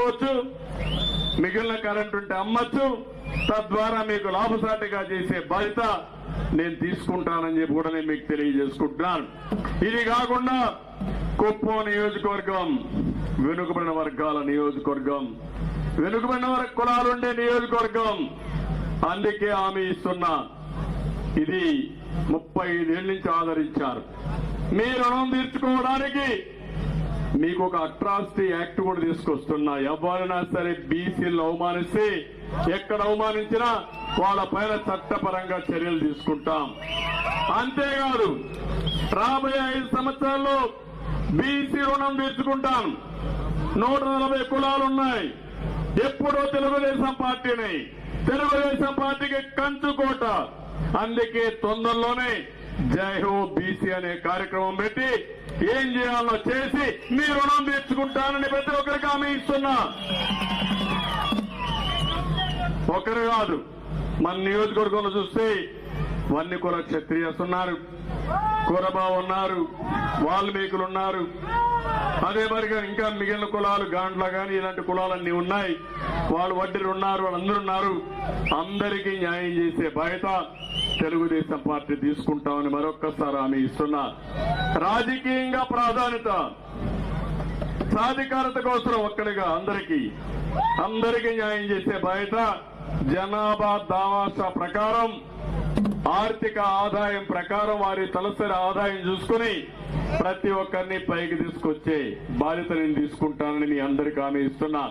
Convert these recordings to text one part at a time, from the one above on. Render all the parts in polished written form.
తీసుకోవచ్చు, మిగిలిన కరెంట్ ఉంటే అమ్మచ్చు, తద్వారా మీకు లాభసాటిగా చేసే బాధ్యత నేను తీసుకుంటానని చెప్పి కూడా నేను మీకు తెలియజేసుకుంటున్నాను. ఇది కాకుండా కుప్పం నియోజకవర్గం వెనుకబడిన వర్గాల నియోజకవర్గం, వెనుకబడిన కులాలుండే నియోజకవర్గం. అందుకే హామీ ఇస్తున్నా, ఇది 35 ఏళ్ల నుంచి ఆదరించారు. మీ రుణం తీర్చుకోవడానికి మీకు ఒక అట్రాసిటీ యాక్ట్ కూడా తీసుకొస్తున్నా. ఎవరైనా సరే బీసీలను అవమానిస్తే, ఎక్కడ అవమానించినా వాళ్ళ పైన చట్టపరంగా చర్యలు తీసుకుంటాం. అంతేకాదు రాబోయే 5 సంవత్సరాల్లో బీసీ రుణం తీర్చుకుంటాం. 140 కులాలున్నాయి. ఎప్పుడో తెలుగుదేశం పార్టీకి కంచుకోట. అందుకే తొందరలోనే జై హో బీసీ అనే కార్యక్రమం పెట్టి ఏం చేయాలో చేసి మీ రుణం తీర్చుకుంటానని ప్రతి ఒక్కరికి హామీ ఇస్తున్నా. ఒకరు కాదు, మన నియోజకవర్గంలో చూస్తే వన్ని కుల క్షత్రియస్ ఉన్నారు, కురబా ఉన్నారు, వాల్మీకులు ఉన్నారు, అదే మరిగా ఇంకా మిగిలిన కులాలు గాండ్ల గాని ఇలాంటి కులాలన్నీ ఉన్నాయి. వాళ్ళు వడ్డీలు ఉన్నారు, వాళ్ళందరూ ఉన్నారు. అందరికీ న్యాయం చేసే బాధ్యత తెలుగుదేశం పార్టీ తీసుకుంటామని మరొక్కసారి హామీ ఇస్తున్నా. రాజకీయంగా ప్రాధాన్యత, సాధికారత కోసం ఒక్కడిగా అందరికీ న్యాయం చేసే బాధ్యత జనాభా దావాసా ప్రకారం, ఆర్థిక ఆదాయం ప్రకారం వారి తలసరి ఆదాయం చూసుకుని ప్రతి ఒక్కరిని పైకి తీసుకొచ్చే బాధ్యత నేను తీసుకుంటానని మీ అందరికీ హామీ ఇస్తున్నా.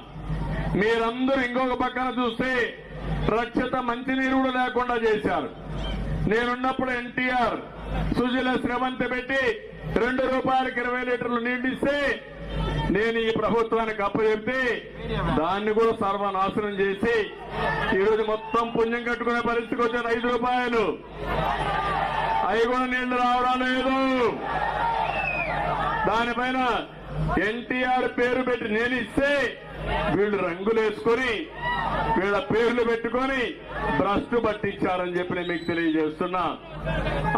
మీరందరూ ఇంకొక పక్కన చూస్తే రక్షిత మంచినీరు కూడా లేకుండా చేశారు. నేనున్నప్పుడు ఎన్టీఆర్ సుజల శ్రవంతి పెట్టి 2 రూపాయలకి 20 లీటర్లు నీళ్లిస్తే నేను ఈ ప్రభుత్వానికి అప్పచెప్తే దాన్ని కూడా సర్వనాశనం చేసి ఈరోజు మొత్తం పుణ్యం కట్టుకునే పరిస్థితికి వచ్చారు. 5 రూపాయలు అవి కూడా నీళ్లు రావడం లేదు. దానిపైన ఎన్టీఆర్ పేరు పెట్టి నేను ఇస్తే వీళ్ళు రంగులేసుకొని వీళ్ళ పేర్లు పెట్టుకొని భ్రష్టు పట్టించారని చెప్పి నేను మీకు తెలియజేస్తున్నా.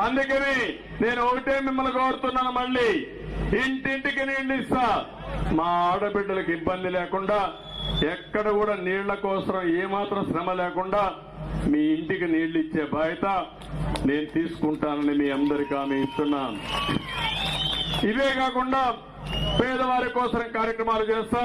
అందుకని నేను ఒకటే మిమ్మల్ని కోరుతున్నాను, మళ్ళీ ఇంటింటికి నీళ్లు ఇస్తా. మా ఆడబిడ్డలకు ఇబ్బంది లేకుండా, ఎక్కడ కూడా నీళ్ల కోసం ఏమాత్రం శ్రమ లేకుండా మీ ఇంటికి నీళ్లు ఇచ్చే బాధ్యత నేను తీసుకుంటానని మీ అందరికీ హామీ ఇస్తున్నాను. ఇవే కాకుండా పేదవారి కోసం కార్యక్రమాలు చేస్తా.